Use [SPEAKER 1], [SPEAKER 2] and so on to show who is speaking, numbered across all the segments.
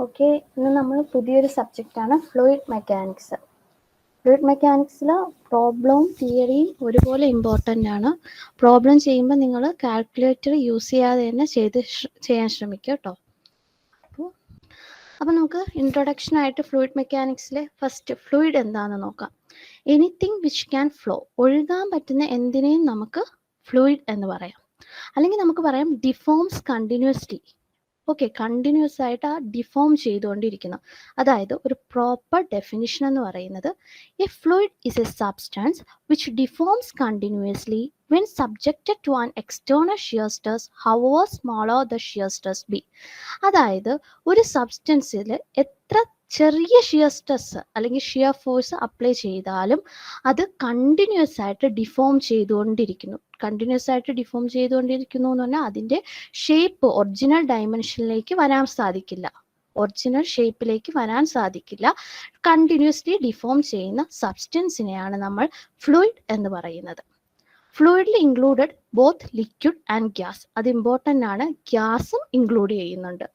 [SPEAKER 1] Okay, ഇന്ന് നമ്മൾ പുതിയൊരു സബ്ജക്റ്റാണ് ഫ്ലൂയിഡ് മെക്കാനിക്സ്. ഫ്ലൂയിഡ് മെക്കാനിക്സിൽ പ്രോബ്ലവും തിയറിയും ഒരുപോലെ ഇമ്പോർട്ടൻ്റ് ആണ്. പ്രോബ്ലം ചെയ്യുമ്പോൾ നിങ്ങൾ കാൽക്കുലേറ്റർ യൂസ് ചെയ്യാതെ തന്നെ ചെയ്യാൻ ശ്രമിക്കുക കേട്ടോ. അപ്പോൾ നമുക്ക് ഇൻട്രൊഡക്ഷനായിട്ട് ഫ്ലൂയിഡ് മെക്കാനിക്സിലെ ഫസ്റ്റ് ഫ്ലൂയിഡ് എന്താണെന്ന് നോക്കാം. എനിത്തിങ് വിച്ച് ക്യാൻ ഫ്ലോ, ഒഴുകാൻ പറ്റുന്ന എന്തിനേയും നമുക്ക് ഫ്ലൂയിഡ് എന്ന് പറയാം. അല്ലെങ്കിൽ നമുക്ക് പറയാം ഡിഫോംസ് കണ്ടിന്യൂസ്ലി. ഓക്കെ, കണ്ടിന്യൂസ് ആയിട്ട് ആ ഡിഫോം ചെയ്തുകൊണ്ടിരിക്കുന്നു. അതായത് ഒരു പ്രോപ്പർ ഡെഫിനിഷൻ എന്ന് പറയുന്നത് a fluid is a substance which deforms continuously when subjected to an external shear stress however smaller the shear stress be. അതായത് ഒരു സബ്സ്റ്റൻസിൽ എത്ര ചെറിയ ഷിയർ സ്ട്രെസ് അല്ലെങ്കിൽ ഷിയർ ഫോഴ്സ് അപ്ലൈ ചെയ്താലും അത് കണ്ടിന്യൂസ് ആയിട്ട് ഡിഫോം ചെയ്തുകൊണ്ടിരിക്കുന്നു. കണ്ടിന്യൂസ് ആയിട്ട് ഡിഫോം ചെയ്തുകൊണ്ടിരിക്കുന്നു എന്ന് പറഞ്ഞാൽ അതിൻ്റെ ഷേപ്പ് ഒറിജിനൽ ഡയമെൻഷനിലേക്ക് വരാൻ സാധിക്കില്ല, ഒറിജിനൽ ഷേപ്പിലേക്ക് വരാൻ സാധിക്കില്ല. കണ്ടിന്യൂസ്ലി ഡിഫോം ചെയ്യുന്ന സബ്സ്റ്റൻസിനെയാണ് നമ്മൾ ഫ്ലൂയിഡ് എന്ന് പറയുന്നത്. ഫ്ലൂയിഡിൽ included both liquid and gas. അത് ഇമ്പോർട്ടൻ്റ് ആണ്, ഗ്യാസും ഇൻക്ലൂഡ് ചെയ്യുന്നുണ്ട്.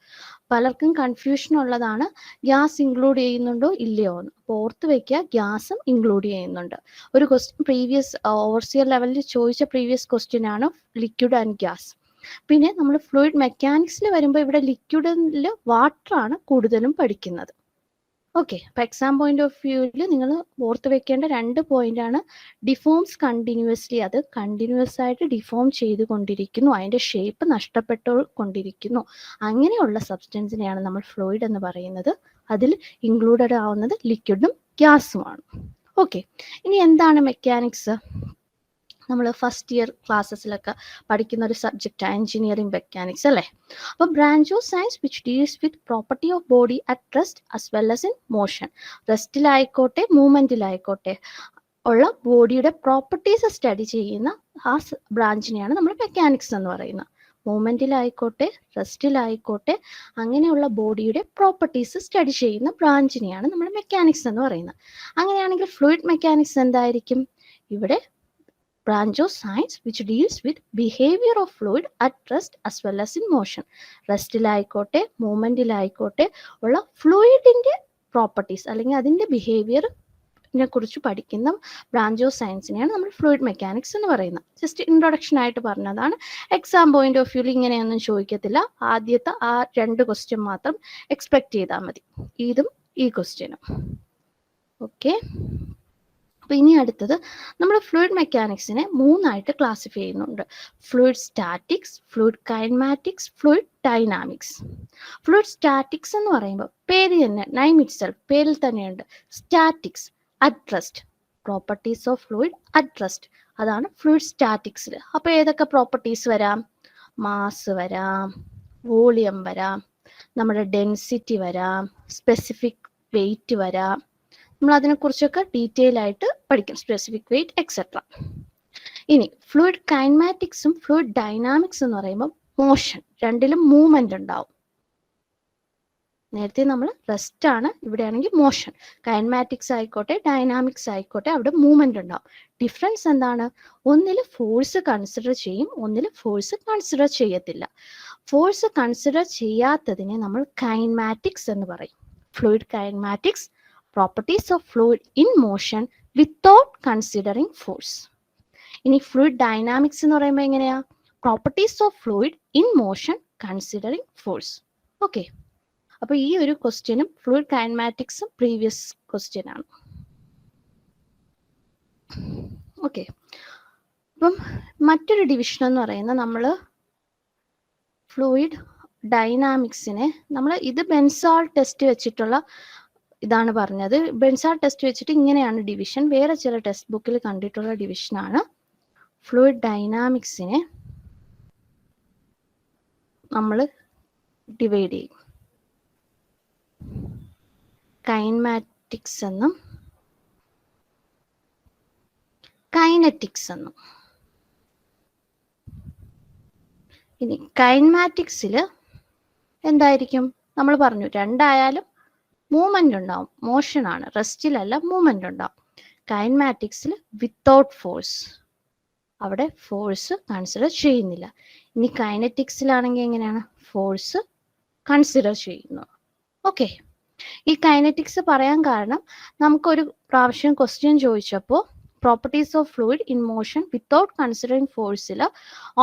[SPEAKER 1] പലർക്കും കൺഫ്യൂഷൻ ഉള്ളതാണ് ഗ്യാസ് ഇൻക്ലൂഡ് ചെയ്യുന്നുണ്ടോ ഇല്ലയോ എന്ന്. അപ്പോൾ ഓർത്ത് വയ്ക്കുക, ഗ്യാസും ഇൻക്ലൂഡ് ചെയ്യുന്നുണ്ട്. ഒരു ക്വസ്റ്റ്യൻ പ്രീവിയസ് ഓവർസിയർ ലെവലിൽ ചോദിച്ച പ്രീവിയസ് ക്വസ്റ്റ്യൻ ആണ് ലിക്വിഡ് ആൻഡ് ഗ്യാസ്. പിന്നെ നമ്മൾ ഫ്ലൂയിഡ് മെക്കാനിക്സിൽ വരുമ്പോൾ ഇവിടെ ലിക്വിഡിൽ വാട്ടർ ആണ് കൂടുതലും പഠിക്കുന്നത്. ഓക്കെ, അപ്പോൾ എക്സാം പോയിന്റ് ഓഫ് വ്യൂവിൽ നിങ്ങൾ ഓർത്ത് വെക്കേണ്ട 2 പോയിന്റാണ് ഡിഫോംസ് കണ്ടിന്യൂസ്ലി, അത് കണ്ടിന്യൂസ് ആയിട്ട് ഡിഫോം ചെയ്തുകൊണ്ടിരിക്കുന്നു, അതിൻ്റെ ഷേപ്പ് നഷ്ടപ്പെട്ടുകൊണ്ടിരിക്കുന്നു. അങ്ങനെയുള്ള സബ്സ്റ്റൻസിനെയാണ് നമ്മൾ ഫ്ലൂയിഡ് എന്ന് പറയുന്നത്. അതിൽ ഇൻക്ലൂഡഡ് ആവുന്നത് ലിക്വിഡും ഗ്യാസുമാണ്. ഓക്കെ, ഇനി എന്താണ് മെക്കാനിക്സ്? നമ്മൾ ഫസ്റ്റ് ഇയർ ക്ലാസ്സസിലൊക്കെ പഠിക്കുന്ന ഒരു സബ്ജക്റ്റ് എഞ്ചിനീയറിംഗ് മെക്കാനിക്സ് അല്ലേ. അപ്പോൾ branch of science which deals with property of body at rest as well as in motion. റെസ്റ്റിലായിക്കോട്ടെ മൂവ്മെൻറ്റിലായിക്കോട്ടെ ഉള്ള ബോഡിയുടെ പ്രോപ്പർട്ടീസ് സ്റ്റഡി ചെയ്യുന്ന ആ ബ്രാഞ്ചിനെയാണ് നമ്മൾ മെക്കാനിക്സ് എന്ന് പറയുന്നത്. മൂവ്മെൻറ്റിലായിക്കോട്ടെ റെസ്റ്റിലായിക്കോട്ടെ അങ്ങനെയുള്ള ബോഡിയുടെ പ്രോപ്പർട്ടീസ് സ്റ്റഡി ചെയ്യുന്ന ബ്രാഞ്ചിനെയാണ് നമ്മൾ മെക്കാനിക്സ് എന്ന് പറയുന്നത്. അങ്ങനെയാണെങ്കിൽ ഫ്ലൂയിഡ് മെക്കാനിക്സ് എന്തായിരിക്കും? ഇവിടെ branch of science which deals with behavior of fluid at rest as well as in motion. റെസ്റ്റിലായിക്കോട്ടെ മൂവ്മെൻറ്റിലായിക്കോട്ടെ ഉള്ള ഫ്ലൂയിഡിൻ്റെ പ്രോപ്പർട്ടീസ് അല്ലെങ്കിൽ അതിൻ്റെ ബിഹേവിയറിനെ കുറിച്ച് പഠിക്കുന്ന ബ്രാഞ്ച് ഓഫ് സയൻസിനെയാണ് നമ്മൾ ഫ്ലൂയിഡ് മെക്കാനിക്സ് എന്ന് പറയുന്നത്. ജസ്റ്റ് ഇൻട്രൊഡക്ഷൻ ആയിട്ട് പറഞ്ഞതാണ്. എക്സാം പോയിന്റ് ഓഫ് വ്യൂവിൽ ഇങ്ങനെയൊന്നും ചോദിക്കത്തില്ല. ആദ്യത്തെ ആ 2 ക്വസ്റ്റ്യൻ മാത്രം എക്സ്പെക്ട് ചെയ്താൽ മതി, ഇതും ഈ ക്വസ്റ്റ്യനും. ഓക്കെ, അപ്പോൾ ഇനി അടുത്തത് നമ്മൾ ഫ്ലൂയിഡ് മെക്കാനിക്സിനെ 3ആയിട്ട് ക്ലാസിഫൈ ചെയ്യുന്നുണ്ട്. Fluid statics, fluid kinematics, fluid dynamics. Fluid statics എന്ന് പറയുമ്പോൾ പേര് തന്നെ, നൈം ഇറ്റ് സെൽഫ്, പേരിൽ തന്നെയുണ്ട് statics, at rest, properties of fluid at rest, അതാണ് ഫ്ലൂയിഡ് സ്റ്റാറ്റിക്സിൽ. അപ്പോൾ ഏതൊക്കെ പ്രോപ്പർട്ടീസ് വരാം? മാസ് വരാം, വോളിയം വരാം, നമ്മുടെ ഡെൻസിറ്റി വരാം, സ്പെസിഫിക് വെയിറ്റ് വരാം. നമ്മൾ അതിനെക്കുറിച്ചൊക്കെ ഡീറ്റെയിൽ ആയിട്ട് പഠിക്കും, സ്പെസിഫിക് വെയിറ്റ് എക്സെട്ര. ഇനി ഫ്ലൂയിഡ് കൈനമാറ്റിക്സും ഫ്ലൂയിഡ് ഡൈനാമിക്സ് എന്ന് പറയുമ്പോൾ മോഷൻ, രണ്ടിലും മൂവ്മെന്റ് ഉണ്ടാവും. നേരത്തെ നമ്മൾ റെസ്റ്റ് ആണ്, ഇവിടെയാണെങ്കിൽ മോഷൻ. കൈനമാറ്റിക്സ് ആയിക്കോട്ടെ ഡൈനാമിക്സ് ആയിക്കോട്ടെ അവിടെ മൂവ്മെന്റ് ഉണ്ടാവും. ഡിഫറൻസ് എന്താണ്? ഒന്നിൽ ഫോഴ്സ് കൺസിഡർ ചെയ്യും, ഒന്നിൽ ഫോഴ്സ് കൺസിഡർ ചെയ്യത്തില്ല. ഫോഴ്സ് കൺസിഡർ ചെയ്യാത്തതിനെ നമ്മൾ കൈനമാറ്റിക്സ് എന്ന് പറയും. Fluid kinematics, properties of fluid in motion without considering force. ഇനി ഫ്ലൂയിഡ് ഡൈനാമിക്സ് എന്ന് പറയുമ്പോൾ എങ്ങനെയാ? Properties of fluid in motion considering force. Okay, അപ്പോൾ ഈ ഒരു ക്വസ്റ്റ്യനും ഫ്ലൂയിഡ് കൈനമാറ്റിക്സും പ്രീവിയസ് ക്വസ്റ്റ്യൻ ആണ്. ഓക്കെ, അപ്പം മറ്റൊരു ഡിവിഷൻ എന്ന് പറയുന്നത് നമ്മൾ ഫ്ലൂയിഡ് ഡൈനാമിക്സിനെ നമ്മൾ ഇത് ബെൻസാൾ ടെസ്റ്റ് വെച്ചിട്ടുള്ള ഇതാണ് പറഞ്ഞത്. ബെൻസാൾ ടെസ്റ്റ് വെച്ചിട്ട് ഇങ്ങനെയാണ് ഡിവിഷൻ. വേറെ ചില ടെക്സ്റ്റ് ബുക്കിൽ കണ്ടിട്ടുള്ള ഡിവിഷനാണ്. ഫ്ലൂയിഡ് ഡൈനാമിക്സിനെ നമ്മൾ ഡിവൈഡ് ചെയ്യും. കൈനമാറ്റിക്സ് എന്നും കൈനറ്റിക്സ് എന്നും. ഇനി കൈനമാറ്റിക്സിൽ എന്തായിരിക്കും? നമ്മൾ പറഞ്ഞു രണ്ടായാലും മൂവ്മെന്റ് ഉണ്ടാവും, മോഷൻ ആണ്, റെസ്റ്റിലല്ല, മൂവ്മെന്റ് ഉണ്ടാവും. കൈനമാറ്റിക്സിൽ വിത്തൗട്ട് ഫോഴ്സ്, അവിടെ ഫോഴ്സ് കൺസിഡർ ചെയ്യുന്നില്ല. ഇനി കൈനറ്റിക്സിലാണെങ്കിൽ എങ്ങനെയാണ്? ഫോഴ്സ് കൺസിഡർ ചെയ്യുന്നു. ഓക്കെ, ഈ കൈനറ്റിക്സ് പറയാൻ കാരണം നമുക്കൊരു പ്രാവശ്യം ക്വസ്റ്റ്യൻ ചോദിച്ചപ്പോൾ properties of fluid in motion without considering ഫോഴ്സിൽ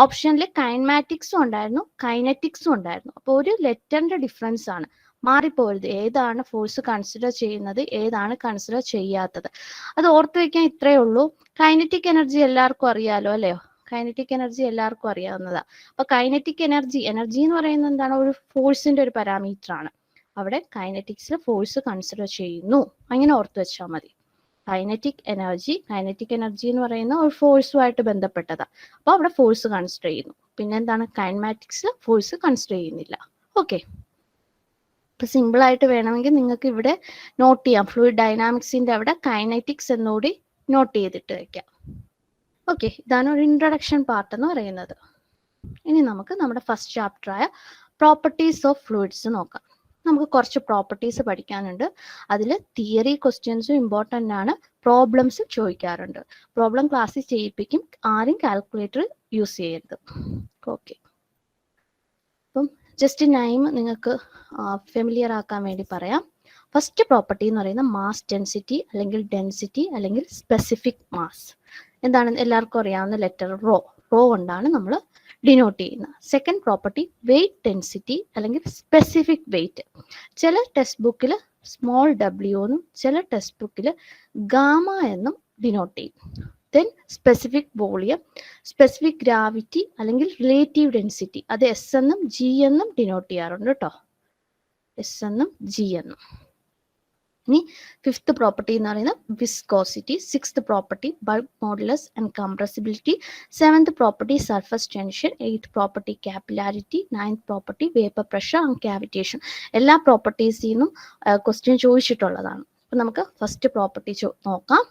[SPEAKER 1] ഓപ്ഷനിൽ കൈനമാറ്റിക്സും ഉണ്ടായിരുന്നു കൈനറ്റിക്സും ഉണ്ടായിരുന്നു. അപ്പോൾ ഒരു ലെറ്ററിന്റെ ഡിഫറൻസ് ആണ്, മാറിപ്പോരുത്. ഏതാണ് ഫോഴ്സ് കൺസിഡർ ചെയ്യുന്നത്, ഏതാണ് കൺസിഡർ ചെയ്യാത്തത്, അത് ഓർത്ത് വെക്കാൻ ഇത്രയേ ഉള്ളൂ. കൈനറ്റിക് എനർജി എല്ലാവർക്കും അറിയാലോ അല്ലയോ? കൈനറ്റിക് എനർജി എല്ലാവർക്കും അറിയാവുന്നതാ. അപ്പൊ കൈനറ്റിക് എനർജി എന്ന് പറയുന്നത് എന്താണ്? ഒരു ഫോഴ്സിന്റെ ഒരു പാരാമീറ്റർ ആണ്. അവിടെ കൈനറ്റിക്സിൽ ഫോഴ്സ് കൺസിഡർ ചെയ്യുന്നു, അങ്ങനെ ഓർത്ത് വെച്ചാൽ മതി. കൈനറ്റിക് എനർജി എന്ന് പറയുന്ന ഒരു ഫോഴ്സുമായിട്ട് ബന്ധപ്പെട്ടതാ. അപ്പൊ അവിടെ ഫോഴ്സ് കൺസിഡർ ചെയ്യുന്നു. പിന്നെ എന്താണ്? കൈനമാറ്റിക്സിൽ ഫോഴ്സ് കൺസിഡർ ചെയ്യുന്നില്ല. ഓക്കെ, ഇപ്പൊ സിമ്പിൾ ആയിട്ട് വേണമെങ്കിൽ നിങ്ങൾക്ക് ഇവിടെ നോട്ട് ചെയ്യാം. ഫ്ലൂയിഡ് ഡൈനാമിക്സിന്റെ അവിടെ കൈനറ്റിക്സ് എന്നുകൂടി നോട്ട് ചെയ്തിട്ട് വെക്കാം. ഓക്കെ, ഇതാണ് ഒരു ഇൻട്രൊഡക്ഷൻ പാർട്ട് എന്ന് പറയുന്നത്. ഇനി നമുക്ക് നമ്മുടെ ഫസ്റ്റ് ചാപ്റ്റർ ആയ പ്രോപ്പർട്ടീസ് ഓഫ് ഫ്ലൂയിഡ്സ് നോക്കാം. നമുക്ക് കുറച്ച് പ്രോപ്പർട്ടീസ് പഠിക്കാനുണ്ട്. അതിൽ തിയറി ക്വസ്റ്റ്യൻസും ഇമ്പോർട്ടൻ്റ് ആണ്, പ്രോബ്ലംസും ചോദിക്കാറുണ്ട്. പ്രോബ്ലം ക്ലാസ്സിൽ ചെയ്യിപ്പിക്കും, ആരും കാൽക്കുലേറ്റർ യൂസ് ചെയ്യരുത്. ഓക്കെ, അപ്പം ജസ്റ്റ് നൈം നിങ്ങൾക്ക് ഫെമിലിയർ ആക്കാൻ വേണ്ടി പറയാം. ഫസ്റ്റ് പ്രോപ്പർട്ടി എന്ന് പറയുന്നത് മാസ് ഡെൻസിറ്റി അല്ലെങ്കിൽ ഡെൻസിറ്റി അല്ലെങ്കിൽ സ്പെസിഫിക് മാസ്. എന്താണ്? എല്ലാവർക്കും അറിയാവുന്ന ലെറ്റർ റോ കൊണ്ടാണ് നമ്മൾ ഡിനോട്ട് ചെയ്യുന്നത്. സെക്കൻഡ് പ്രോപ്പർട്ടി വെയിറ്റ് ഡെൻസിറ്റി അല്ലെങ്കിൽ സ്പെസിഫിക് വെയിറ്റ്. ചില ടെക്സ്റ്റ് ബുക്കിൽ സ്മോൾ ഡബ്ല്യു എന്നും ചില ടെക്സ്റ്റ് ബുക്കിൽ ഗാമ എന്നും ഡിനോട്ട് ചെയ്യും. Then specific volume, specific gravity അല്ലെങ്കിൽ റിലേറ്റീവ് ഡെൻസിറ്റി, അത് എസ് എന്നും ജി എന്നും ഡിനോട്ട് ചെയ്യാറുണ്ട് കേട്ടോ. എസ് എന്നും ജി എന്നും. ഇനി ഫിഫ്ത്ത് പ്രോപ്പർട്ടി എന്ന് പറയുന്നത് viscosity, sixth property bulk modulus and compressibility, seventh property surface tension, eighth property capillarity, ninth property vapour pressure and cavitation. എല്ലാ പ്രോപ്പർട്ടീസിൽ നിന്നും ക്വസ്റ്റ്യൻ ചോദിച്ചിട്ടുള്ളതാണ്. അപ്പൊ നമുക്ക് ഫസ്റ്റ് പ്രോപ്പർട്ടി നോക്കാം.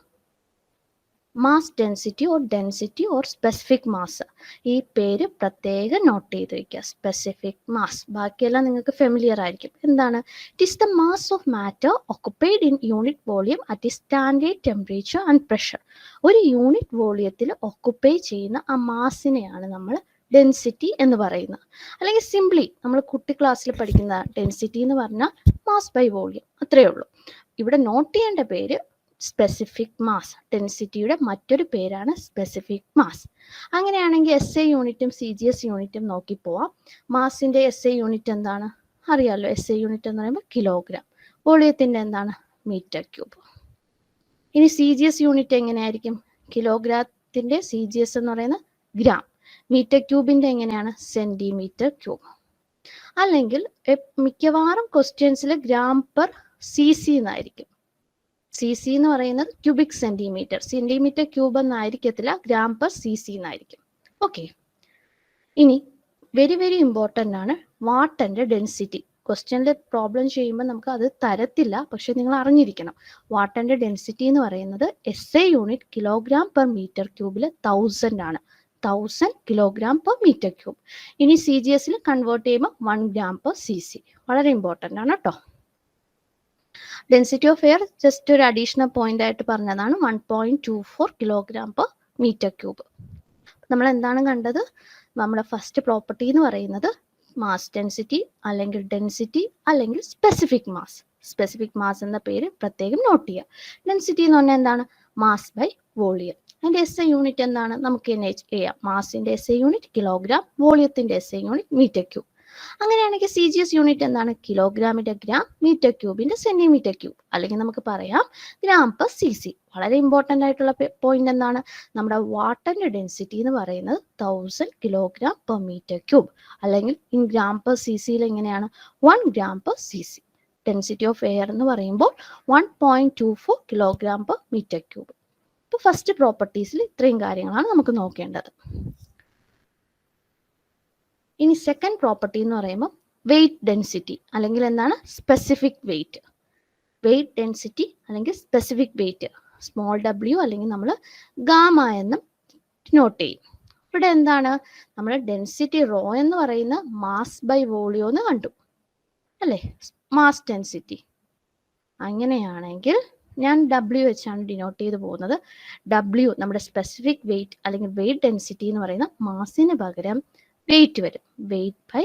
[SPEAKER 1] Mass density or specific mass. ഈ പേര് പ്രത്യേകം നോട്ട് ചെയ്ത് വയ്ക്കുക, സ്പെസിഫിക് മാസ്. ബാക്കിയെല്ലാം നിങ്ങൾക്ക് ഫെമിലിയർ ആയിരിക്കും. എന്താണ്? It is the mass of matter occupied in unit volume at A standard temperature and pressure. ഒരു യൂണിറ്റ് വോളിയത്തിൽ ഒക്കുപ്പൈ ചെയ്യുന്ന ആ മാസിനെയാണ് നമ്മൾ ഡെൻസിറ്റി എന്ന് പറയുന്നത്. അല്ലെങ്കിൽ സിംപ്ലി നമ്മൾ കുട്ടി ക്ലാസ്സിൽ പഠിക്കുന്ന ഡെൻസിറ്റി എന്ന് പറഞ്ഞാൽ മാസ് ബൈ വോളിയം, അത്രയേ ഉള്ളൂ. ഇവിടെ നോട്ട് ചെയ്യേണ്ട പേര് സ്പെസിഫിക് മാസ്. ഡെൻസിറ്റിയുടെ മറ്റൊരു പേരാണ് സ്പെസിഫിക് മാസ്. അങ്ങനെയാണെങ്കിൽ എസ് ഐ യൂണിറ്റും സി ജി എസ് യൂണിറ്റും നോക്കി പോവാം. മാസിന്റെ എസ് ഐ യൂണിറ്റ് എന്താണ്? അറിയാമല്ലോ. എസ് ഐ യൂണിറ്റ് എന്ന് പറയുമ്പോൾ കിലോഗ്രാം. വോളിയത്തിന്റെ എന്താണ്? Metre cube. ഇനി സി ജി എസ് യൂണിറ്റ് എങ്ങനെയായിരിക്കും? കിലോഗ്രാത്തിന്റെ സി ജി എസ് എന്ന് പറയുന്നത് ഗ്രാം. മീറ്റർ ക്യൂബിന്റെ എങ്ങനെയാണ്? Centimetre cube. അല്ലെങ്കിൽ മിക്കവാറും ക്വസ്റ്റ്യൻസിൽ ഗ്രാം പെർ സി സി എന്നായിരിക്കും. സി സി എന്ന് പറയുന്നത് ക്യൂബിക് സെന്റിമീറ്റർ. സെന്റിമീറ്റർ ക്യൂബ് എന്നായിരിക്കത്തില്ല, ഗ്രാം പെർ സി സി എന്നായിരിക്കും. ഓക്കെ, ഇനി വെരി വെരി ഇമ്പോർട്ടൻ്റ് ആണ് വാട്ടന്റെ ഡെൻസിറ്റി. ക്വസ്റ്റ്യനിൽ പ്രോബ്ലം ചെയ്യുമ്പോൾ നമുക്ക് അത് തരത്തില്ല, പക്ഷെ നിങ്ങൾ അറിഞ്ഞിരിക്കണം. വാട്ടന്റെ ഡെൻസിറ്റി എന്ന് പറയുന്നത് S I unit kilogram per metre ക്യൂബിൽ 1000 ആണ്. 1000 കിലോഗ്രാം പെർ മീറ്റർ ക്യൂബ്. ഇനി സി ജി എസിൽ കൺവേർട്ട് ചെയ്യുമ്പോൾ 1 ഗ്രാം പെർ സി സി. വളരെ ഇമ്പോർട്ടൻ്റ് ആണ് കേട്ടോ. ഡെൻസിറ്റി ഓഫ് എയർ ജസ്റ്റ് ഒരു അഡീഷണൽ പോയിന്റ് ആയിട്ട് പറഞ്ഞതാണ്, 1.24 കിലോഗ്രാം പെർ മീറ്റർ ക്യൂബ്. നമ്മൾ എന്താണ് കണ്ടത്? നമ്മുടെ ഫസ്റ്റ് പ്രോപ്പർട്ടി എന്ന് പറയുന്നത് മാസ് ഡെൻസിറ്റി അല്ലെങ്കിൽ ഡെൻസിറ്റി അല്ലെങ്കിൽ സ്പെസിഫിക് മാസ്. സ്പെസിഫിക് മാസ് എന്ന പേര് പ്രത്യേകം നോട്ട് ചെയ്യുക. ഡെൻസിറ്റി എന്ന് പറഞ്ഞാൽ എന്താണ്? Mass by volume. അതിന്റെ എസ് ഐ യൂണിറ്റ് എന്താണ്? നമുക്ക് തന്നെ ചെയ്യാം. മാസിന്റെ എസ് ഐ യൂണിറ്റ് കിലോഗ്രാം, വോളിയത്തിന്റെ S I unit metre cube. അങ്ങനെയാണെങ്കിൽ സി ജി എസ് യൂണിറ്റ് എന്താണ്? കിലോഗ്രാമിന്റെ ഗ്രാം, മീറ്റർ ക്യൂബിന്റെ സെന്റിമീറ്റർ ക്യൂബ്. അല്ലെങ്കിൽ നമുക്ക് പറയാം ഗ്രാം പെർ സി സി. വളരെ ഇമ്പോർട്ടൻ്റ് ആയിട്ടുള്ള പോയിന്റ് എന്താണ്? നമ്മുടെ വാട്ടറിന്റെ ഡെൻസിറ്റി എന്ന് പറയുന്നത് 1000 കിലോഗ്രാം പെർ മീറ്റർ ക്യൂബ്. അല്ലെങ്കിൽ ഇൻ ഗ്രാം പെർ സി സിയിൽ എങ്ങനെയാണ്? 1 gram per C C. Density of air എന്ന് പറയുമ്പോൾ 1.24 കിലോഗ്രാം പെർ മീറ്റർ ക്യൂബ്. ഇപ്പോൾ ഫസ്റ്റ് പ്രോപ്പർട്ടീസിൽ ഇത്രയും കാര്യങ്ങളാണ് നമുക്ക് നോക്കേണ്ടത്. ഇനി സെക്കൻഡ് പ്രോപ്പർട്ടി എന്ന് പറയുമ്പോൾ വെയിറ്റ് ഡെൻസിറ്റി അല്ലെങ്കിൽ എന്താണ്? Specific weight. വെയിറ്റ് ഡെൻസിറ്റി അല്ലെങ്കിൽ സ്പെസിഫിക് വെയിറ്റ്, സ്മോൾ ഡബ്ല്യു അല്ലെങ്കിൽ നമ്മൾ ഗാമ എന്നും നോട്ട് ചെയ്യും. ഇവിടെ എന്താണ്? നമ്മൾ ഡെൻസിറ്റി റോ എന്ന് പറയുന്ന മാസ് ബൈ വോളിയോ എന്ന് കണ്ടു അല്ലേ? Mass density. അങ്ങനെയാണെങ്കിൽ ഞാൻ ഡബ്ല്യു വെച്ചാണ് ഡിനോട്ട് ചെയ്ത് പോകുന്നത്. ഡബ്ല്യു നമ്മുടെ സ്പെസിഫിക് വെയിറ്റ് അല്ലെങ്കിൽ വെയിറ്റ് ഡെൻസിറ്റി എന്ന് പറയുന്ന മാസിന് പകരം വെയിറ്റ് വരും. വെയിറ്റ് ബൈ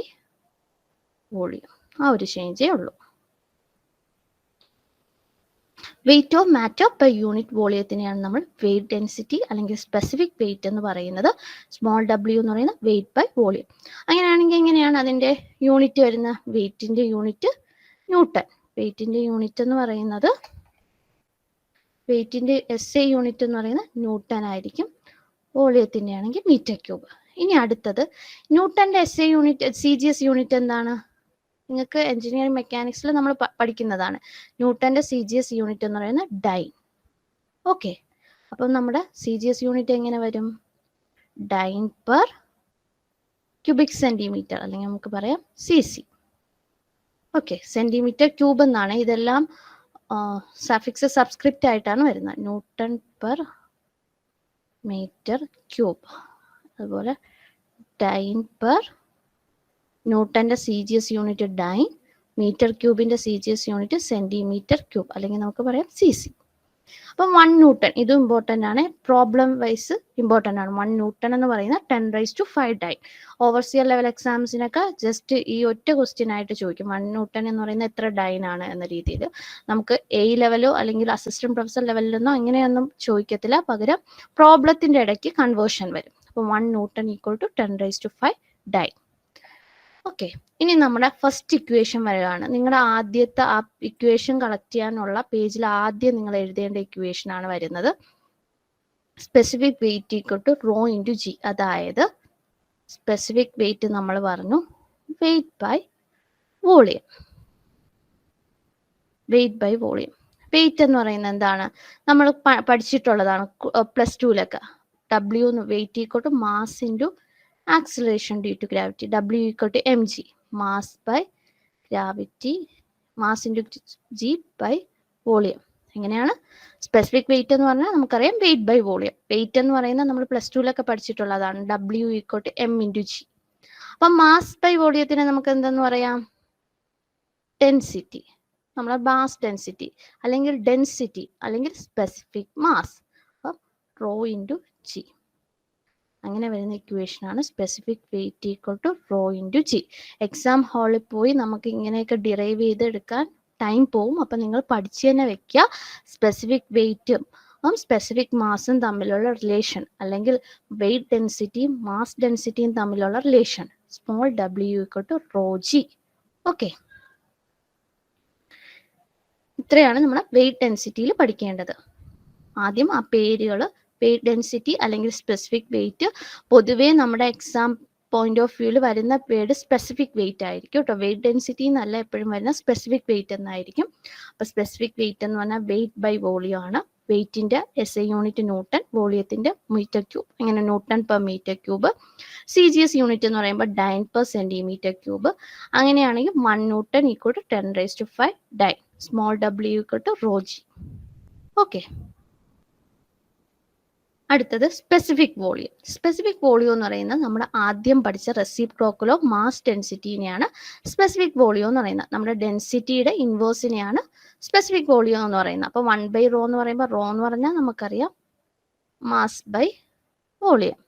[SPEAKER 1] വോളിയം, ആ ഒരു ചേഞ്ചേ ഉള്ളൂ. Weight of matter per unit വോളിയത്തിനെയാണ് നമ്മൾ വെയിറ്റ് ഡെൻസിറ്റി അല്ലെങ്കിൽ സ്പെസിഫിക് വെയിറ്റ് എന്ന് പറയുന്നത്. സ്മോൾ ഡബ്ല്യു എന്ന് പറയുന്നത് വെയിറ്റ് ബൈ വോളിയം. അങ്ങനെയാണെങ്കിൽ എങ്ങനെയാണ് അതിൻ്റെ യൂണിറ്റ് വരുന്ന? വെയിറ്റിൻ്റെ യൂണിറ്റ് ന്യൂട്ടൺ. വെയിറ്റിൻ്റെ യൂണിറ്റ് എന്ന് പറയുന്നത്, വെയിറ്റിൻ്റെ SI യൂണിറ്റ് എന്ന് പറയുന്നത് ന്യൂട്ടൺ ആയിരിക്കും. വോളിയത്തിൻ്റെ ആണെങ്കിൽ മീറ്റർ ക്യൂബ്. ഇനി അടുത്തത് ന്യൂട്ടൻ്റെ SI യൂണിറ്റ്, CGS യൂണിറ്റ് എന്താണ്? നിങ്ങൾക്ക് എഞ്ചിനീയറിംഗ് മെക്കാനിക്സിൽ നമ്മൾ പഠിക്കുന്നതാണ്. ന്യൂട്ടന്റെ CGS യൂണിറ്റ് എന്ന് പറയുന്നത് ഡൈൻ. ഓക്കെ, അപ്പം നമ്മുടെ CGS യൂണിറ്റ് എങ്ങനെ വരും? ഡൈൻ പെർ ക്യൂബിക് സെന്റിമീറ്റർ, അല്ലെങ്കിൽ നമുക്ക് പറയാം CC. ഓക്കെ, സെന്റിമീറ്റർ ക്യൂബ് എന്നാണ്. ഇതെല്ലാം സഫിക്സ് സബ്സ്ക്രിപ്റ്റ് ആയിട്ടാണ് വരുന്നത്. ന്യൂട്ടൺ പെർ മീറ്റർ ക്യൂബ്, അതുപോലെ ഡൈൻ പെർ, ന്യൂട്ടന്റെ CGS യൂണിറ്റ് ഡൈൻ, മീറ്റർ ക്യൂബിന്റെ CGS യൂണിറ്റ് സെന്റിമീറ്റർ ക്യൂബ്, അല്ലെങ്കിൽ നമുക്ക് പറയാം CC. അപ്പം 1 ന്യൂട്ടൺ, ഇതും ഇമ്പോർട്ടൻ്റ് ആണ്, പ്രോബ്ലം വൈസ് ഇമ്പോർട്ടൻ്റ് ആണ്. 1 ന്യൂട്ടൺ എന്ന് പറയുന്നത് 10⁵ ഡൈൻ. ഓവർസിയർ ലെവൽ എക്സാംസിനൊക്കെ ജസ്റ്റ് ഈ ഒറ്റ ക്വസ്റ്റ്യൻ ആയിട്ട് ചോദിക്കും, 1 ന്യൂട്ടൺ എന്ന് പറയുന്നത് എത്ര ഡൈൻ ആണ് എന്ന രീതിയിൽ. നമുക്ക് A ലെവലോ അല്ലെങ്കിൽ അസിസ്റ്റന്റ് പ്രൊഫസർ ലെവലിലൊന്നോ അങ്ങനെയൊന്നും ചോദിക്കത്തില്ല, പകരം പ്രോബ്ലത്തിന്റെ ഇടയ്ക്ക് കൺവേർഷൻ വരും. അപ്പോൾ 1 newton equal to 10⁵ dyne. Okay, ഇനി നമ്മുടെ ഫസ്റ്റ് ഇക്വേഷൻ വരികയാണ്. നിങ്ങളുടെ ആദ്യത്തെ ആ ഇക്വേഷൻ കളക്ട് ചെയ്യാനുള്ള പേജിൽ ആദ്യം നിങ്ങൾ എഴുതേണ്ട ഇക്വേഷൻ ആണ് വരുന്നത്. Specific weight equal to rho into G. അതായത് സ്പെസിഫിക് വെയിറ്റ് നമ്മൾ പറഞ്ഞു weight by volume. Weight by volume. Weight എന്ന് പറയുന്നത് എന്താണ്? നമ്മൾ പഠിച്ചിട്ടുള്ളതാണ് +2 W weight equal to mass into acceleration due to gravity. W equal to mg, mass by gravity, mass into g by volume. എങ്ങനെയാണ്? Specific weight എന്ന് പറഞ്ഞാൽ നമുക്കറിയാം wait by volume. Weight എന്ന് പറയുന്നത് നമ്മൾ +2 പഠിച്ചിട്ടുള്ളതാണ്. W equal to m into g. അപ്പം mass by വോളിയത്തിന് നമുക്ക് എന്തെന്ന് പറയാം? ഡെൻസിറ്റി. നമ്മുടെ മാസ് ഡെൻസിറ്റി അല്ലെങ്കിൽ ഡെൻസിറ്റി അല്ലെങ്കിൽ സ്പെസിഫിക് മാസ്. അപ്പം റോ ഇൻറ്റു ജി. അങ്ങനെ വരുന്ന ഇക്വേഷൻ ആണ് specific weight equal to rho into G. Exam ഹാളിൽ പോയി നമുക്ക് ഇങ്ങനെയൊക്കെ ഡിറൈവ് ചെയ്തെടുക്കാൻ ടൈം പോവും. അപ്പം നിങ്ങൾ പഠിച്ചു തന്നെ വെക്കുക. സ്പെസിഫിക് വെയിറ്റും സ്പെസിഫിക് മാസും തമ്മിലുള്ള റിലേഷൻ, അല്ലെങ്കിൽ വെയിറ്റ് ഡെൻസിറ്റിയും മാസ് ഡെൻസിറ്റിയും തമ്മിലുള്ള relation small W equal to rho G. Okay, ഇത്രയാണ് നമ്മൾ വെയിറ്റ് ഡെൻസിറ്റിയിൽ പഠിക്കേണ്ടത്. ആദ്യം ആ പേരുകൾ, വെയിറ്റ് ഡെൻസിറ്റി അല്ലെങ്കിൽ സ്പെസിഫിക് വെയിറ്റ്. പൊതുവേ നമ്മുടെ എക്സാം പോയിന്റ് ഓഫ് വ്യൂവിൽ വരുന്ന വേർഡ് സ്പെസിഫിക് വെയിറ്റ് ആയിരിക്കും കേട്ടോ. വെയിറ്റ് ഡെൻസിറ്റി എന്നല്ല എപ്പോഴും വരുന്ന സ്പെസിഫിക് വെയിറ്റ് എന്നായിരിക്കും. അപ്പോൾ സ്പെസിഫിക് വെയിറ്റ് എന്ന് പറഞ്ഞാൽ വെയിറ്റ് ബൈ വോളിയം ആണ്. വെയിറ്റിന്റെ SI യൂണിറ്റ് ന്യൂട്ടൺ, വോളിയത്തിന്റെ മീറ്റർ ക്യൂബ്, അങ്ങനെ newton per metre cube. CGS unit എന്ന് പറയുമ്പോൾ ഡൈൻ പെർ സെന്റിമീറ്റർ ക്യൂബ്. അങ്ങനെയാണെങ്കിൽ 1 newton equal to 10⁵ dyne. Small W equal to rho G. Okay, അടുത്തത് സ്പെസിഫിക് വോളിയം. സ്പെസിഫിക് വോളിയം എന്ന് പറയുന്നത് നമ്മൾ ആദ്യം പഠിച്ച റെസിപ്രോക്കൽ ഓഫ് മാസ് ഡെൻസിറ്റിനെയാണ് സ്പെസിഫിക് വോളിയം എന്ന് പറയുന്നത്. നമ്മുടെ ഡെൻസിറ്റിയുടെ ഇൻവേഴ്സിനെയാണ് സ്പെസിഫിക് വോളിയം എന്ന് പറയുന്നത്. അപ്പോൾ 1/ρ എന്ന് പറയുമ്പോൾ റോ എന്ന് പറഞ്ഞാൽ നമുക്കറിയാം mass by volume.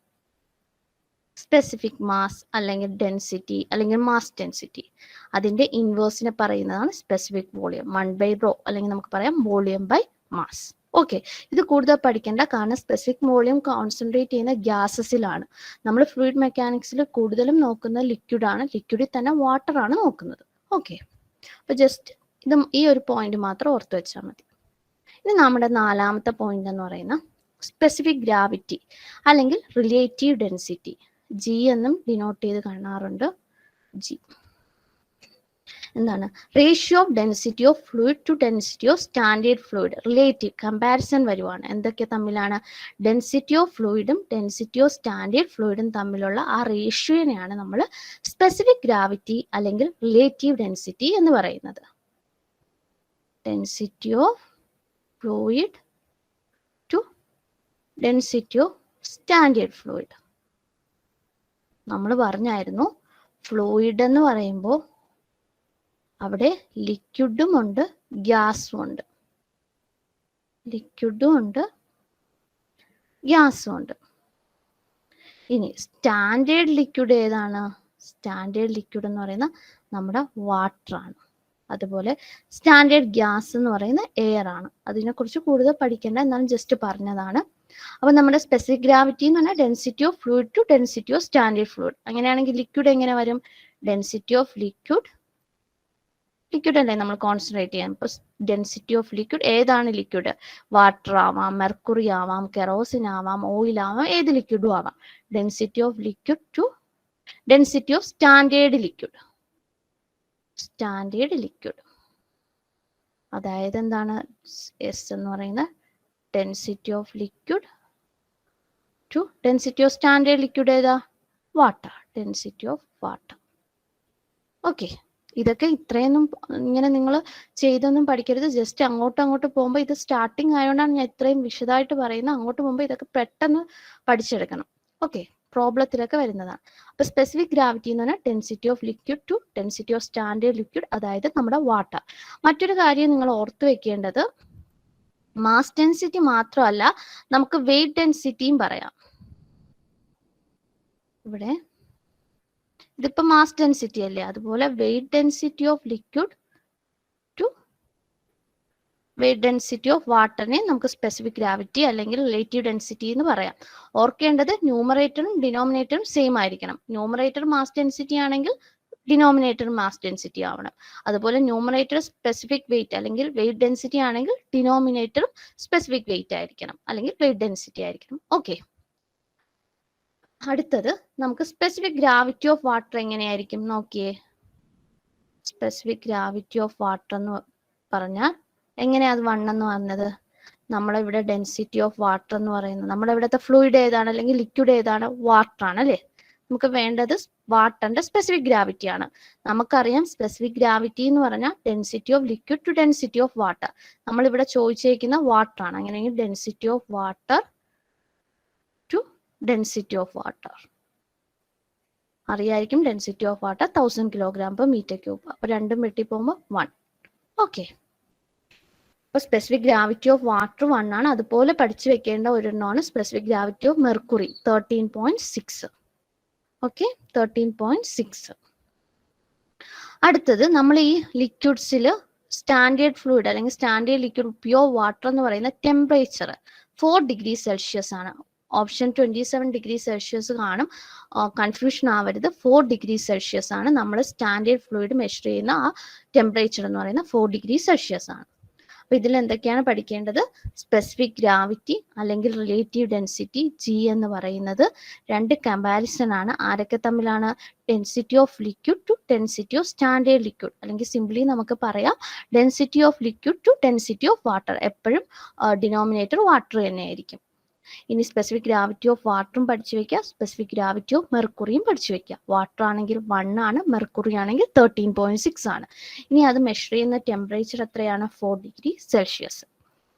[SPEAKER 1] Specific mass അല്ലെങ്കിൽ ഡെൻസിറ്റി അല്ലെങ്കിൽ മാസ് ഡെൻസിറ്റി, അതിന്റെ ഇൻവേഴ്സിനെ പറയുന്നതാണ് സ്പെസിഫിക് വോളിയം. 1/ρ അല്ലെങ്കിൽ നമുക്ക് പറയാം വോളിയം ബൈ മാസ്. ഓക്കെ, ഇത് കൂടുതൽ പഠിക്കേണ്ട, കാരണം സ്പെസിഫിക് വോളിയം കോൺസെൻട്രേറ്റ് ചെയ്യുന്ന ഗ്യാസസിലാണ്. നമ്മൾ ഫ്ലൂയിഡ് മെക്കാനിക്സിൽ കൂടുതലും നോക്കുന്നത് ലിക്വിഡ് ആണ്. ലിക്വിഡിൽ തന്നെ വാട്ടർ ആണ് നോക്കുന്നത്. ഓക്കെ, അപ്പോൾ ജസ്റ്റ് ഇത് ഈ ഒരു പോയിന്റ് മാത്രം ഓർത്ത് വെച്ചാൽ മതി. ഇനി നമ്മുടെ 4ാമത്തെ പോയിന്റ് എന്ന് പറയുന്ന സ്പെസിഫിക് ഗ്രാവിറ്റി അല്ലെങ്കിൽ റിലേറ്റീവ് ഡെൻസിറ്റി. G എന്നും ഡിനോട്ട് ചെയ്ത് കാണാറുണ്ട്. G എന്താണ്? Ratio of density of fluid to density of standard fluid. Relative comparison വരുവാണ്. എന്തൊക്കെ തമ്മിലാണ്? ഡെൻസിറ്റി ഓഫ് ഫ്ലൂയിഡും ഡെൻസിറ്റി ഓഫ് സ്റ്റാൻഡേർഡ് ഫ്ലൂയിഡും തമ്മിലുള്ള ആ റേഷ്യോനെയാണ് നമ്മൾ സ്പെസിഫിക് ഗ്രാവിറ്റി അല്ലെങ്കിൽ റിലേറ്റീവ് ഡെൻസിറ്റി എന്ന് പറയുന്നത്. Density of fluid to density of standard fluid. നമ്മൾ പറഞ്ഞായിരുന്നു ഫ്ലൂയിഡ് എന്ന് പറയുമ്പോൾ അവിടെ ലിക്വിഡും ഉണ്ട് ഗ്യാസും ഉണ്ട്. ലിക്വിഡും ഉണ്ട് ഗ്യാസും ഉണ്ട്. ഇനി സ്റ്റാൻഡേർഡ് ലിക്വിഡ് ഏതാണ്? സ്റ്റാൻഡേർഡ് ലിക്വിഡ് എന്ന് പറയുന്ന നമ്മുടെ വാട്ടർ ആണ്. അതുപോലെ സ്റ്റാൻഡേർഡ് ഗ്യാസ് എന്ന് പറയുന്ന എയർ ആണ്. അതിനെക്കുറിച്ച് കൂടുതൽ പഠിക്കേണ്ട, എന്നാലും ജസ്റ്റ് പറഞ്ഞതാണ്. അപ്പൊ നമ്മുടെ സ്പെസിഫിക് ഗ്രാവിറ്റി എന്ന് പറഞ്ഞാൽ density of fluid to density of standard fluid. അങ്ങനെയാണെങ്കിൽ ലിക്വിഡ് എങ്ങനെ വരും? ഡെൻസിറ്റി ഓഫ് ലിക്വിഡ് അല്ലേ നമ്മൾ കോൺസെൻട്രേറ്റ് ചെയ്യാൻ. ഇപ്പൊ ഡെൻസിറ്റി ഓഫ് ലിക്വിഡ്, ഏതാണ് ലിക്വിഡ്? വാട്ടർ ആവാം, മെർക്കുറി ആവാം, കെറോസിൻ ആവാം, ഓയിൽ ആവാം, ഏത് ലിക്വിഡും ആവാം. Density of liquid to density of standard liquid. Standard liquid അതായത് എന്താണ്? എസ് എന്ന് പറയുന്ന density of liquid to density of standard liquid ഏതാ? Water. Density of water. Okay, ഇതൊക്കെ ഇത്രയൊന്നും ഇങ്ങനെ നിങ്ങൾ ചെയ്തൊന്നും പഠിക്കരുത്. ജസ്റ്റ് അങ്ങോട്ട് പോകുമ്പോൾ, ഇത് സ്റ്റാർട്ടിങ് ആയതുകൊണ്ടാണ് ഞാൻ ഇത്രയും വിശദമായിട്ട് പറയുന്നത്. അങ്ങോട്ട് പോകുമ്പോൾ ഇതൊക്കെ പെട്ടെന്ന് പഠിച്ചെടുക്കണം. ഓക്കെ, പ്രോബ്ലത്തിലൊക്കെ വരുന്നതാണ്. അപ്പൊ സ്പെസിഫിക് ഗ്രാവിറ്റി എന്ന് പറഞ്ഞാൽ density of liquid to density of standard liquid, അതായത് നമ്മുടെ വാട്ടർ. മറ്റൊരു കാര്യം നിങ്ങൾ ഓർത്തു വെക്കേണ്ടത്, മാസ് ഡെൻസിറ്റി മാത്രമല്ല, നമുക്ക് വെയിറ്റ് ഡെൻസിറ്റിയും പറയാം. ഇവിടെ ഇതിപ്പോ മാസ് ഡെൻസിറ്റി അല്ലേ, അതുപോലെ weight density of liquid to weight density of വാട്ടറിനെ നമുക്ക് സ്പെസിഫിക് ഗ്രാവിറ്റി അല്ലെങ്കിൽ റിലേറ്റീവ് ഡെൻസിറ്റി എന്ന് പറയാം. ഓർക്കേണ്ടത് ന്യൂമറേറ്ററും ഡിനോമിനേറ്ററും സെയിം ആയിരിക്കണം. ന്യൂമറേറ്റർ മാസ് ഡെൻസിറ്റി ആണെങ്കിൽ ഡിനോമിനേറ്റർ മാസ് ഡെൻസിറ്റി ആവണം. അതുപോലെ ന്യൂമറേറ്റർ സ്പെസിഫിക് വെയിറ്റ് അല്ലെങ്കിൽ വെയിറ്റ് ഡെൻസിറ്റി ആണെങ്കിൽ ഡിനോമിനേറ്ററും സ്പെസിഫിക് വെയിറ്റ് ആയിരിക്കണം അല്ലെങ്കിൽ വെയിറ്റ് ഡെൻസിറ്റി ആയിരിക്കണം. ഓക്കെ, അടുത്തത് നമുക്ക് സ്പെസിഫിക് ഗ്രാവിറ്റി ഓഫ് വാട്ടർ എങ്ങനെയായിരിക്കും നോക്കിയേ. സ്പെസിഫിക് ഗ്രാവിറ്റി ഓഫ് വാട്ടർ എന്ന് പറഞ്ഞാൽ എങ്ങനെയാ അത് 1 എന്ന് പറഞ്ഞത്? നമ്മളിവിടെ ഡെൻസിറ്റി ഓഫ് വാട്ടർ എന്ന് പറയുന്നത്, നമ്മുടെ ഇവിടുത്തെ ഫ്ലൂയിഡ് ഏതാണ് അല്ലെങ്കിൽ ലിക്വിഡ് ഏതാണ്? വാട്ടർ ആണ് അല്ലേ. നമുക്ക് വേണ്ടത് വാട്ടറിന്റെ സ്പെസിഫിക് ഗ്രാവിറ്റി ആണ്. നമുക്കറിയാം സ്പെസിഫിക് ഗ്രാവിറ്റി എന്ന് പറഞ്ഞാൽ density of liquid to density of water. നമ്മളിവിടെ ചോദിച്ചേക്കുന്ന വാട്ടർ ആണ്. അങ്ങനെയെങ്കിൽ density of water to density of water അറിയായിരിക്കും. Density of water 1000 kg/m³. അപ്പൊ രണ്ടും വെട്ടി പോകുമ്പോൾ 1. ഓക്കെ, അപ്പൊ സ്പെസിഫിക് ഗ്രാവിറ്റി ഓഫ് വാട്ടർ 1 ആണ്. അതുപോലെ പഠിച്ചു വെക്കേണ്ട ഒരെണ്ണമാണ് specific gravity of mercury 13.6. Okay, 13.6. അടുത്തത് നമ്മൾ ഈ ലിക്വിഡ്സിൽ സ്റ്റാൻഡേർഡ് ഫ്ലൂയിഡ് അല്ലെങ്കിൽ സ്റ്റാൻഡേർഡ് ലിക്വിഡ് പ്യുവർ വാട്ടർ എന്ന് പറയുന്ന ടെമ്പറേച്ചർ 4 ഡിഗ്രി സെൽഷ്യസ് ആണ്. ഓപ്ഷൻ 27 ഡിഗ്രി സെൽഷ്യസ് കാണും, കൺഫ്യൂഷൻ ആവരുത്. 4 ഡിഗ്രി സെൽഷ്യസ് ആണ് നമ്മൾ സ്റ്റാൻഡേർഡ് ഫ്ലൂയിഡ് മെഷർ ചെയ്യുന്ന ആ ടെമ്പറേച്ചർ എന്ന് പറയുന്ന 4 ഡിഗ്രി സെൽഷ്യസ് ആണ്. അപ്പൊ ഇതിൽ എന്തൊക്കെയാണ് പഠിക്കേണ്ടത്? സ്പെസിഫിക് ഗ്രാവിറ്റി അല്ലെങ്കിൽ റിലേറ്റീവ് ഡെൻസിറ്റി ജി എന്ന് പറയുന്നത് 2 കമ്പാരിസൺ ആണ്. ആരൊക്കെ തമ്മിലാണ്? Density of liquid to density of standard liquid, അല്ലെങ്കിൽ സിംപ്ലി നമുക്ക് പറയാം density of liquid to density of water. എപ്പോഴും ഡിനോമിനേറ്റർ വാട്ടർ തന്നെയായിരിക്കും. ഇനി സ്പെസിഫിക് ഗ്രാവിറ്റി ഓഫ് വാട്ടറും പഠിച്ചു വെക്കുക, സ്പെസിഫിക് ഗ്രാവിറ്റി ഓഫ് മെർക്കുറിയും പഠിച്ചു വെക്കുക. വാട്ടർ ആണെങ്കിൽ 1 ആണ്, മെർക്കുറി ആണെങ്കിൽ 13.6 ആണ്. ഇനി അത് മെഷർ ചെയ്യുന്ന ടെമ്പറേച്ചർ എത്രയാണ്? 4 ഡിഗ്രി സെൽഷ്യസ്.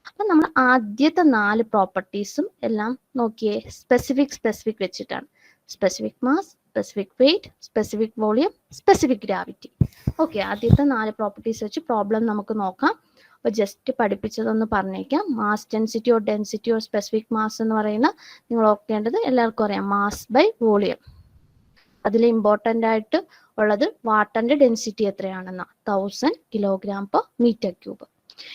[SPEAKER 1] അപ്പൊ നമ്മൾ ആദ്യത്തെ 4 പ്രോപ്പർട്ടീസും എല്ലാം നോക്കിയേ, സ്പെസിഫിക് വെച്ചിട്ടാണ്. Specific mass, specific weight, specific volume, specific gravity. Okay, ആദ്യത്തെ 4 പ്രോപ്പർട്ടീസ് വെച്ച് പ്രോബ്ലം നമുക്ക് നോക്കാം. അപ്പോൾ ജസ്റ്റ് പഠിപ്പിച്ചതൊന്ന് പറഞ്ഞേക്കാം. Mass density or density or specific mass എന്ന് പറയുന്ന നിങ്ങൾ ഓർക്കേണ്ടത് എല്ലാവർക്കും അറിയാം, മാസ് ബൈ വോളിയം. അതിൽ ഇമ്പോർട്ടൻ്റ് ആയിട്ട് ഉള്ളത് വാട്ടറിന്റെ ഡെൻസിറ്റി എത്രയാണെന്ന 1000 kg/m³.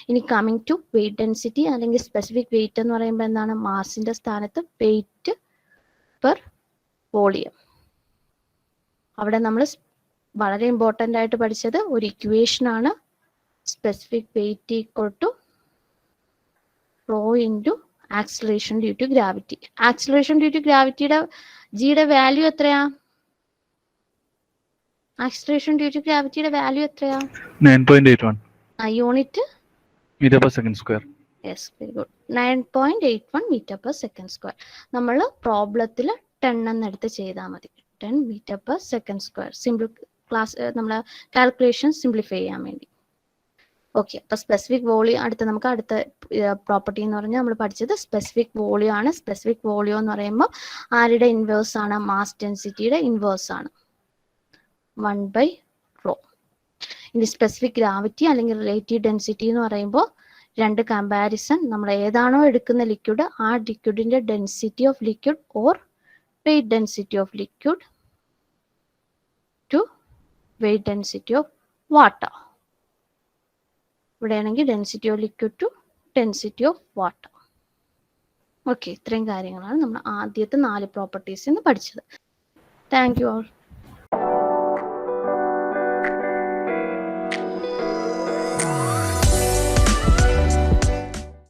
[SPEAKER 1] ഇനി കമ്മിങ് ടു വെയിറ്റ് ഡെൻസിറ്റി അല്ലെങ്കിൽ സ്പെസിഫിക് വെയിറ്റ് എന്ന് പറയുമ്പോൾ എന്താണ്? മാസിന്റെ സ്ഥാനത്ത് വെയിറ്റ് പെർ വോളിയം. അവിടെ നമ്മൾ വളരെ ഇമ്പോർട്ടൻ്റ് ആയിട്ട് പഠിച്ചത് ഒരു ഇക്വേഷൻ ആണ്. Specific weight equal to rho into acceleration due to gravity. Acceleration due to ഗ്രാവിറ്റിയുടെ ജിയുടെ വാല്യൂ എത്രയാ? ആക്സിലറേഷൻ ഡ്യൂ ടു ഗ്രാവിറ്റിയുടെ വാല്യൂ എത്രയാ?
[SPEAKER 2] 9.81.
[SPEAKER 1] Unit
[SPEAKER 2] metre per second square.
[SPEAKER 1] Yes, very good. 9.81 m/s². നമ്മൾ പ്രോബ്ലത്തിൽ 10 എന്നെടുത്ത് ചെയ്താൽ മതി. 10 m/s². സിമ്പിൾ ക്ലാസ് നമ്മൾ കാൽക്കുലേഷൻ സിംപ്ലിഫൈ ചെയ്യാൻ വേണ്ടി. ഓക്കെ, അപ്പൊ സ്പെസിഫിക് വോളിയം. നമുക്ക് അടുത്ത പ്രോപ്പർട്ടി എന്ന് പറഞ്ഞാൽ നമ്മൾ പഠിച്ചത് സ്പെസിഫിക് വോളിയം ആണ്. സ്പെസിഫിക് വോളിയം എന്ന് പറയുമ്പോൾ ആരുടെ ഇൻവേഴ്സ് ആണ്? മാസ് ഡെൻസിറ്റിയുടെ ഇൻവേഴ്സ് ആണ്, 1/ρ. ഇനി സ്പെസിഫിക് ഗ്രാവിറ്റി അല്ലെങ്കിൽ റിലേറ്റീവ് ഡെൻസിറ്റി എന്ന് പറയുമ്പോൾ 2 കമ്പാരിസൺ. നമ്മൾ ഏതാണോ എടുക്കുന്ന ലിക്വിഡ്, ആ ലിക്വിഡിന്റെ density of liquid or weight density of liquid to weight density of water. ഇവിടെയാണെങ്കിൽ density of liquid to density of water. Okay, ഇത്രയും കാര്യങ്ങളാണ് നമ്മൾ ആദ്യത്തെ 4 പ്രോപ്പർട്ടീസ് എന്ന് പഠിച്ചത്. Thank you all.